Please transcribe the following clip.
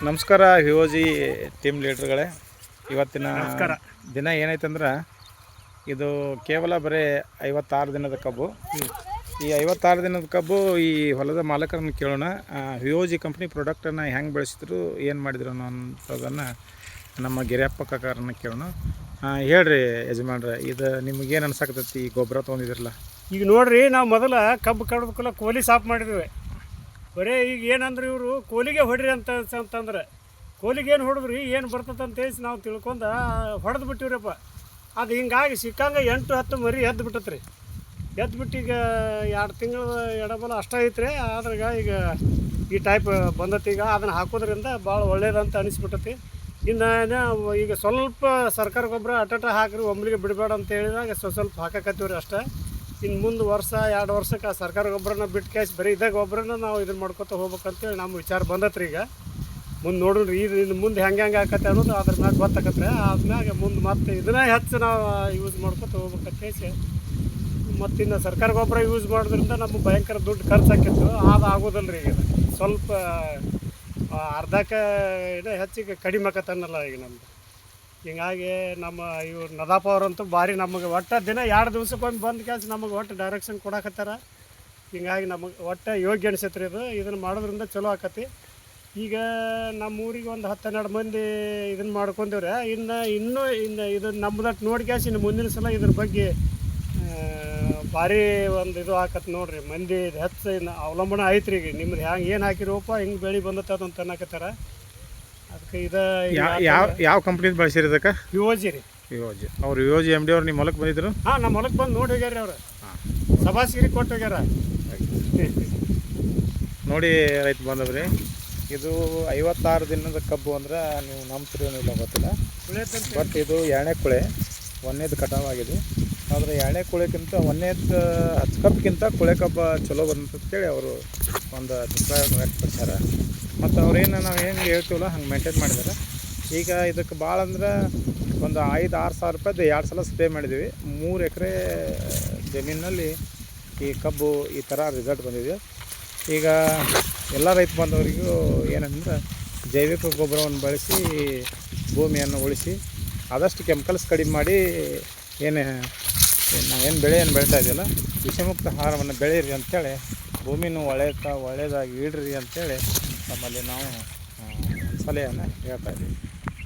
ನಮಸ್ಕಾರ ವಿಒಜಿ ಟೀಮ್ ಲೀಡರ್ಗಳೇ. ಇವತ್ತಿನ ದಿನ ಏನೈತಂದ್ರೆ ಇದು ಕೇವಲ ಬರೀ 56 ದಿನದ ಕಬ್ಬು. ಈ 56 ದಿನದ ಕಬ್ಬು ಈ ಹೊಲದ ಮಾಲಕರನ್ನು ಕೇಳೋಣ. ವಿಒಜಿ ಕಂಪ್ನಿ ಪ್ರಾಡಕ್ಟನ್ನು ಹೆಂಗೆ ಬೆಳೆಸಿದ್ರು, ಏನು ಮಾಡಿದ್ರು ಅನ್ನೋಂಥದ್ದನ್ನು ನಮ್ಮ ಗಿರಿಯಪ್ಪ ಕಾಕಾರನ್ನು ಕೇಳೋಣ. ಹೇಳ್ರಿ ಯಜಮಾನ್ರೆ, ಇದು ನಿಮಗೇನು ಅನ್ಸಕತ್ತೈತಿ ಈ ಗೊಬ್ಬರ ತೊಗೊಂಡಿದ್ರಲ್ಲ? ಈಗ ನೋಡ್ರಿ, ನಾವು ಮೊದಲ ಕಬ್ಬು ಕಡ್ದಕ್ಕಲ್ಲ ಕೋಲಿ ಸಾಫ್ ಮಾಡಿದ್ವಿ. ಬರೀ ಈಗ ಏನಂದ್ರೆ ಇವರು ಕೋಲಿಗೆ ಹೊಡ್ರಿ ಅಂತಂದ್ರೆ ಕೋಲಿಗೆ ಏನು ಹೊಡೆದ್ರಿ, ಏನು ಬರ್ತದೆ ಅಂತೇಳಿ ನಾವು ತಿಳ್ಕೊಂಡು ಹೊಡೆದು ಬಿಟ್ಟಿವ್ರಪ್ಪ. ಅದು ಹಿಂಗಾಗಿ ಸಿಕ್ಕಂಗೆ 8-10 ಮರಿ ಎದ್ದು ಬಿಟ್ಟತ್ರಿ. ಎದ್ದುಬಿಟ್ಟು ಈಗ 2 ತಿಂಗಳು ಎಡಬಲ ಅಷ್ಟೇ ಐತ್ರಿ. ಆದ್ರಾಗ ಈಗ ಈ ಟೈಪ್ ಬಂದತಿ. ಈಗ ಅದನ್ನು ಹಾಕೋದ್ರಿಂದ ಭಾಳ ಒಳ್ಳೇದಂತ ಅನಿಸ್ಬಿಟ್ಟತಿ. ಇನ್ನು ಈಗ ಸ್ವಲ್ಪ ಸರ್ಕಾರ ಗೊಬ್ಬರ ಅಟಟ ಹಾಕ್ರಿ, ಒಮ್ಮೆಗೆ ಬಿಡಬೇಡ ಅಂತ ಹೇಳಿದಾಗ ಸ್ವಲ್ಪ ಹಾಕಕತ್ತೀವ್ರಿ ಅಷ್ಟೇ. ಇನ್ನು ಮುಂದೆ ವರ್ಷ 2 ವರ್ಷಕ್ಕೆ ಸರ್ಕಾರ ಗೊಬ್ಬರನ ಬಿಟ್ಟು ಕ್ಯಾಶ್ ಬರೀ ಇದ್ದಾಗ ಗೊಬ್ಬರನ ನಾವು ಇದನ್ನು ಮಾಡ್ಕೊತ ಹೋಗ್ಬೇಕಂತೇಳಿ ನಮ್ಮ ವಿಚಾರ ಬಂದತ್ರಿ. ಈಗ ಮುಂದೆ ನೋಡ್ರಿ, ಇನ್ನು ಮುಂದೆ ಹೆಂಗೆ ಆಕತ್ತೆ ಅನ್ನೋದು ಅದ್ರ ಮ್ಯಾಗ ಗೊತ್ತಾಕತ್ರೆ. ಆದ್ಮ್ಯಾಗ ಮುಂದೆ ಮತ್ತೆ ಇದನ್ನೇ ಹೆಚ್ಚು ನಾವು ಯೂಸ್ ಮಾಡ್ಕೊತ ಹೋಗ್ಬೇಕಂತೇಳಿ. ಮತ್ತು ಇನ್ನು ಸರ್ಕಾರ ಗೊಬ್ಬರ ಯೂಸ್ ಮಾಡೋದ್ರಿಂದ ನಮಗೆ ಭಯಂಕರ ದುಡ್ಡು ಖರ್ಚು ಆಕಿತ್ತು. ಅದು ಆಗೋದಲ್ಲ ರೀ. ಈಗ ಸ್ವಲ್ಪ ಅರ್ಧಕ್ಕೆ ಹೆಚ್ಚಿಗೆ ಕಡಿಮೆ ಆಕತ್ತನ್ನಲ್ಲ ಈಗ ನಮ್ದು. ಹಿಂಗಾಗಿ ನಮ್ಮ ಇವ್ರು ನದಾಪ ಅವರಂತೂ ಭಾರಿ ನಮಗೆ ಒಟ್ಟು ದಿನ 2 ದಿವ್ಸಕ್ಕೊಮ್ಮೆ ಬಂದು ಕೆಲಸ ನಮಗೆ ಒಟ್ಟು ಡೈರೆಕ್ಷನ್ ಕೊಡಾಕತ್ತಾರ. ಹಿಂಗಾಗಿ ನಮಗೆ ಒಟ್ಟು ಯೋಗ್ಯ ಅನಿಸತ್ರಿ. ಇದನ್ನು ಮಾಡೋದ್ರಿಂದ ಚಲೋ ಆಕತಿ. ಈಗ ನಮ್ಮ ಊರಿಗೆ ಒಂದು 10-12 ಮಂದಿ ಇದನ್ನು ಮಾಡ್ಕೊಂಡವ್ರೆ. ಇನ್ನೂ ಇದು ನಮ್ಮದಟ್ಟು ನೋಡಿ ಕ್ಯಾಸ್ ಇನ್ನು ಮುಂದಿನ ಸಲ ಇದ್ರ ಬಗ್ಗೆ ಭಾರಿ ಒಂದು ಇದು ಆಕತ್ತೆ ನೋಡ್ರಿ. ಮಂದಿ ಹೆಚ್ಚು ಇನ್ನು ಅವಲಂಬನೆ ಐತ್ರಿ. ಈಗ ನಿಮ್ದು ಹೆಂಗೆ ಏನು ಹಾಕಿರೋಪ್ಪ ಹಿಂಗೆ ಬೆಳೆ ಬಂದತ್ತ ಅಂತ ಅನ್ನಕತ್ತಾರ. ಅದಕ್ಕೆ ಯಾವ ಕಂಪ್ನಿ ಬಳಸಿರಿ ಇದಕ್ಕೆ? ವಿಒಜಿ ರೀ. ವಿಒಜಿ. ಅವ್ರು ವಿಒಜಿ MD ಅವ್ರು ನಿಮ್ಮ ಹೊಲಕ್ಕೆ ಬಂದಿದ್ರು? ಹಾಂ, ನಮ್ಮ ಹೊಲಕ್ಕೆ ಬಂದು ನೋಡಿ ಹೋಗ್ಯಾರ. ಅವ್ರು ಸಭಾಸಿರಿ ಕೊಟ್ಟು ಹೋಗ್ಯಾರ. ನೋಡಿ ರೈತ ಬಂದವ್ರಿ, ಇದು 56 ದಿನದ ಕಬ್ಬು ಅಂದ್ರೆ ನೀವು ನಂಬ್ತಿರೋ ಇಲ್ಲ ಗೊತ್ತಿಲ್ಲ. ಬಟ್ ಇದು 2ನೇ ಕುಳೆ, 1ನೇದು ಕಟಾವಾಗಿದೆ. ಆದರೆ 2ನೇ ಕುಳೆಕ್ಕಿಂತ 1ನೇದು ಕಬ್ಬಿಗಿಂತ ಕುಳೆ ಕಬ್ಬ ಚಲೋ ಬಂತಂತೇಳಿ ಅವರು ಒಂದು ಅಭಿಪ್ರಾಯ ವ್ಯಕ್ತಪಡಿಸ್ಯಾರ. ಮತ್ತು ಅವ್ರೇನು ನಾವು ಹೆಂಗೆ ಹೇಳ್ತೀವಲ್ಲ ಹಂಗೆ ಮೇಂಟೈನ್ ಮಾಡಿದ್ದಾರೆ. ಈಗ ಇದಕ್ಕೆ ಭಾಳ ಅಂದ್ರೆ ಒಂದು 5-6 ಸಾವಿರ ರೂಪಾಯ್ದು 2 ಸಲ ಸ್ಪ್ರೇ ಮಾಡಿದ್ದೀವಿ. 3 ಎಕರೆ ಜಮೀನಿನಲ್ಲಿ ಈ ಕಬ್ಬು ಈ ಥರ ರಿಸಲ್ಟ್ ಬಂದಿದೆ. ಈಗ ಎಲ್ಲ ರೈತ ಬಾಂಧವರಿಗೂ ಏನಂದ್ರೆ ಜೈವಿಕ ಗೊಬ್ಬರವನ್ನು ಬಳಸಿ ಭೂಮಿಯನ್ನು ಉಳಿಸಿ ಆದಷ್ಟು ಕೆಮಿಕಲ್ಸ್ ಕಡಿಮೆ ಮಾಡಿ ನಾವೇನು ಬೆಳೆಯನ್ನು ಬೆಳೀತಾ ಇದೆಯಲ್ಲ ವಿಷಮುಕ್ತ ಆಹಾರವನ್ನು ಬೆಳೀರಿ ಅಂಥೇಳಿ, ಭೂಮಿನೂ ಒಳ್ಳೆಯದಾಗಿ ಇಡ್ರಿ ಅಂಥೇಳಿ ನಮ್ಮಲ್ಲಿ ನಾವು ಸಲಹೆಯನ್ನು ಹೇಳ್ತಾ ಇದ್ದೀವಿ.